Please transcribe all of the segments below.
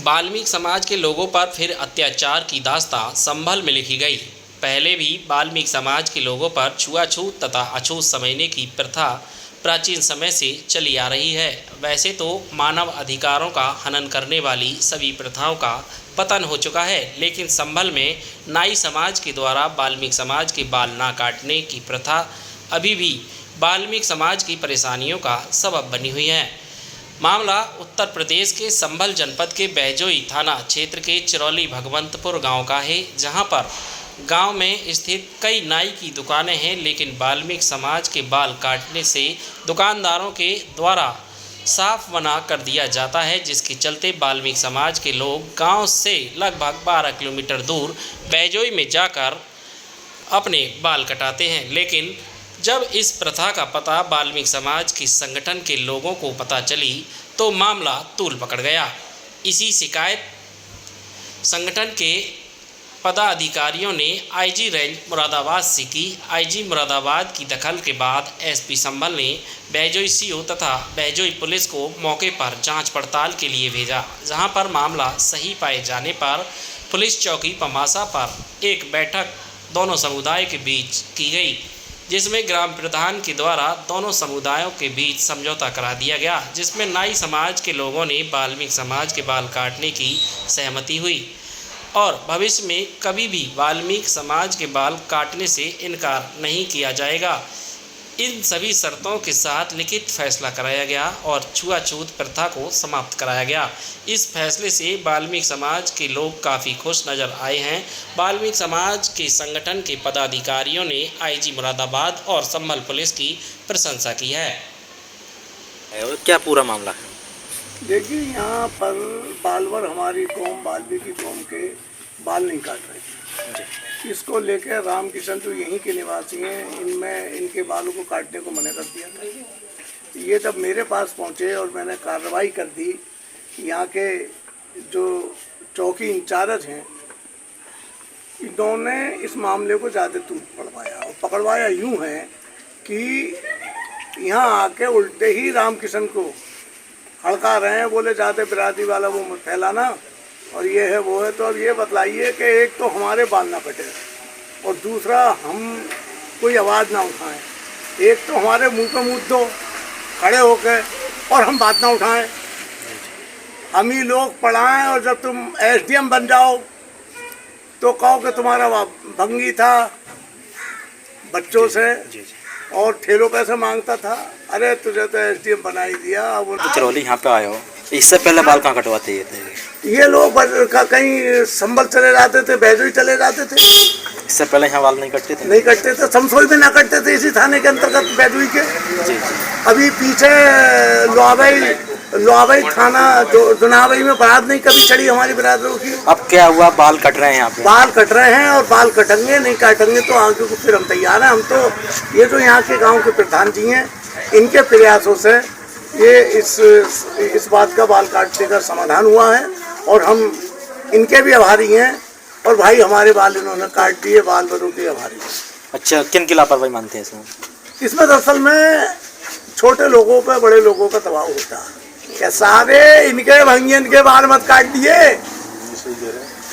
वाल्मीकि समाज के लोगों पर फिर अत्याचार की दास्तां संभल में लिखी गई। पहले भी वाल्मीकि समाज के लोगों पर छुआछूत तथा अछूत समझने की प्रथा प्राचीन समय से चली आ रही है। वैसे तो मानव अधिकारों का हनन करने वाली सभी प्रथाओं का पतन हो चुका है, लेकिन संभल में नाई समाज के द्वारा वाल्मीकि समाज के बाल ना काटने की प्रथा अभी भी वाल्मीकि समाज की परेशानियों का सबब बनी हुई है। मामला उत्तर प्रदेश के संभल जनपद के बैजोई थाना क्षेत्र के चिरौली भगवंतपुर गांव का है, जहां पर गांव में स्थित कई नाई की दुकानें हैं, लेकिन वाल्मीकि समाज के बाल काटने से दुकानदारों के द्वारा साफ मना कर दिया जाता है, जिसके चलते वाल्मीकि समाज के लोग गांव से लगभग 12 किलोमीटर दूर बैजोई में जाकर अपने बाल कटाते हैं। लेकिन जब इस प्रथा का पता वाल्मीकि समाज की संगठन के लोगों को पता चली तो मामला तूल पकड़ गया। इसी शिकायत संगठन के पदाधिकारियों ने आईजी रेंज मुरादाबाद से की। आईजी मुरादाबाद की दखल के बाद एसपी संभल ने बैजोई सीओ तथा बैजोई पुलिस को मौके पर जांच पड़ताल के लिए भेजा, जहां पर मामला सही पाए जाने पर पुलिस चौकी पमासा पर एक बैठक दोनों समुदाय के बीच की गई, जिसमें ग्राम प्रधान के द्वारा दोनों समुदायों के बीच समझौता करा दिया गया, जिसमें नाई समाज के लोगों ने वाल्मीकि समाज के बाल काटने की सहमति हुई और भविष्य में कभी भी वाल्मीकि समाज के बाल काटने से इनकार नहीं किया जाएगा। इन सभी शर्तों के साथ लिखित फैसला कराया गया और छुआछूत प्रथा को समाप्त कराया गया। इस फैसले से वाल्मीकि समाज के लोग काफ़ी खुश नज़र आए हैं। वाल्मीकि समाज के संगठन के पदाधिकारियों ने आईजी मुरादाबाद और संभल पुलिस की प्रशंसा की है। और क्या पूरा मामला है? देखिए, यहाँ पर बालवर हमारी कौम वाल्मीकि कौम के बाल नहीं काट रहे। इसको लेकर रामकिशन तो यहीं के निवासी हैं, इनके बालों को काटने को मना कर दिया था। ये जब मेरे पास पहुँचे और मैंने कार्रवाई कर दी, यहाँ के जो चौकी इंचार्ज हैं इन्होंने इस मामले को ज़्यादा तूल पकड़वाया और पकड़वाया यूँ है कि यहाँ आके उल्टे ही रामकिशन को हड़का रहे हैं, बोले ज़्यादा बिरादरी वाला वो मत फैलाना और ये है वो है। तो अब ये बतलाइए कि एक तो हमारे बाल ना कटे और दूसरा हम कोई आवाज़ ना उठाएं। एक तो हमारे मुंह पे मुँह दो खड़े होकर और हम बात ना उठाएं। हम ही लोग पढ़ाएं और जब तुम एसडीएम बन जाओ तो कहो कि तुम्हारा भंगी था बच्चों से और ठेलों पैसे मांगता था। अरे तुझे तो एसडीएम बना ही दिया। अब चिरौली यहाँ पे आए हो, इससे पहले बाल कहाँ कटवाते ये लोग कहीं संभल चले जाते थे, बैजोई चले जाते थे। इससे पहले यहाँ बाल नहीं कटते थे? नहीं कटते थे, समसोई में ना कटते थे, इसी थाने के अंतर्गत बैजोई के। जी। अभी पीछे लोहाबाई थाना दुनाबाई में बारात नहीं कभी चढ़ी हमारी बिरादरों की। अब क्या हुआ? बाल कट रहे हैं यहाँ पे? बाल कट रहे हैं और बाल कटेंगे, नहीं काटेंगे तो आगे को फिर हम तैयार हैं। हम तो ये जो यहाँ के गाँव के प्रधान जी हैं, इनके प्रयासों से ये इस बात का बाल काटने का समाधान हुआ है और हम इनके भी आभारी हैं और भाई हमारे बाल इन्होंने काट दिए, बाल बरों के आभारी हैं। अच्छा, किन की लापरवाही मानते हैं इसमें? इसमें दरअसल में छोटे लोगों पे बड़े लोगों का दबाव होता है। क्या सारे इनके भंगियन के बाल मत काट दिए?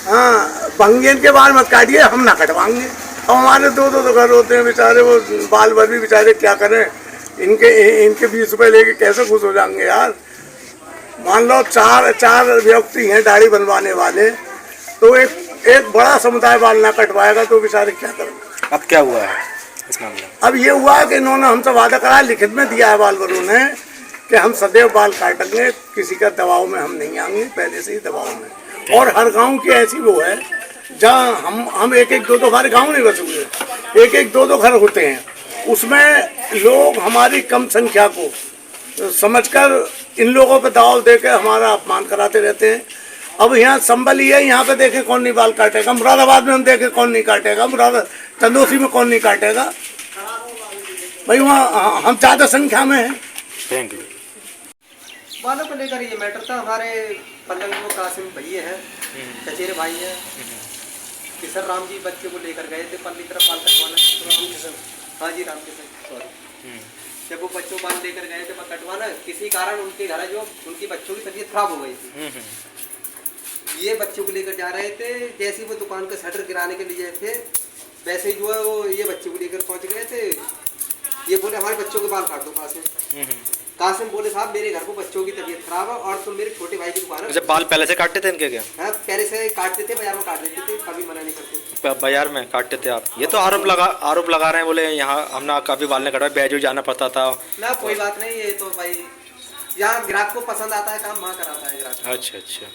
हाँ, भंगियन के बाल मत काटिए, हम ना कटवाएंगे। अब हमारे दो घर होते हैं बेचारे, वो बाल भर भी बेचारे क्या करें। इनके 20 रुपए लेके कैसे खुश हो जाएंगे यार। मान लो चार व्यक्ति हैं दाढ़ी बनवाने वाले, तो एक बड़ा समुदाय बाल ना कटवाएगा तो बेचारे क्या करेंगे। अब क्या हुआ है इस मामले में? अब ये हुआ कि इन्होंने हमसे वादा करा, लिखित में दिया है बालवरों ने कि हम सदैव बाल काटेंगे, किसी का दबाव में हम नहीं आएंगे, पहले से ही दबाव में। और हर गांव की ऐसी वो है जहाँ हम एक दो हमारे गाँव नहीं बसे हुए, एक दो घर होते हैं, उसमें लोग हमारी कम संख्या को समझकर इन लोगों पे दबाव देकर हमारा अपमान कराते रहते हैं। अब यहाँ संभल ही है, यहाँ पे देखे कौन नहीं बाल काटेगा। मुरादाबाद में हम देखे कौन नहीं काटेगा, चंदोसी में कौन नहीं काटेगा भाई, वहाँ हम ज़्यादा संख्या में हैं। Thank you. बालों को लेकर ये मैटर था। हमारे पल्लवी वो कासिम भैया है, चचेरे भाई है, किशन राम जी बच्चे को लेकर गए थे पल्ली तरफ बाल कटवाना। हाँ जी, रामकिशन, सॉरी। जब वो बच्चों बाल लेकर गए थे कटवाना, किसी कारण उनके घर जो उनकी बच्चों की तबीयत खराब हो गई थी, ये बच्चे को लेकर जा रहे थे, जैसे ही वो दुकान का शटर गिराने के लिए थे वैसे ही जो है वो ये बच्चे को लेकर पहुंच गए थे। ये बोले हमारे बच्चों के बाल काट दो। कासिम बोले साहब मेरे घर को बच्चों की तबीयत खराब है और तुम मेरे छोटे भाई की दुकान है। जब बाल पहले से काटते थे इनके क्या? हाँ पहले से काटते थे, बाजार में काट देते थे, कभी मना नहीं करते थे। बाजार में काटते थे आप? ये तो आरोप लगा रहे हैं, बोले यहाँ हमने कभी बाल नहीं कटवाए, बैजू जाना पड़ता था ना। कोई बात नहीं, ये तो भाई यहाँ ग्राहक को पसंद आता है काम, वहाँ कराता है ग्राहक। अच्छा अच्छा,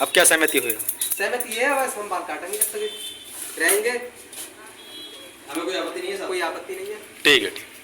अब क्या सहमति हुई? सहमति ये है बस हम बाल काटेंगे जब तक रहेंगे, हमें कोई आपत्ति नहीं है। कोई आपत्ति नहीं है। ठीक है।